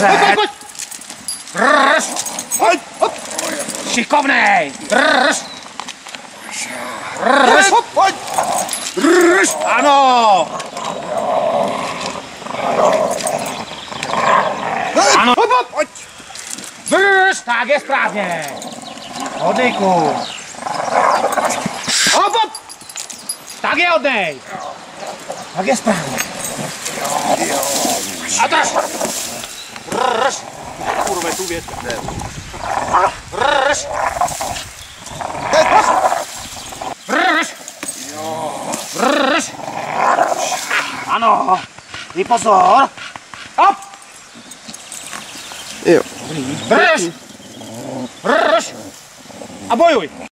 Dobře. Drž. Šikovnej. Drž. Drž. Drž. Ano. Ano. Pojď. Drž. Tak je správně. Hodnej kus. Hop, hop. Tak je hodnej. Tak je správně. A drž. Drž. Kurva, tu věc. Drž. Drž. Drž. Ano. Dej pozor. Hop. Jo. Drž. Drž. A bojuj.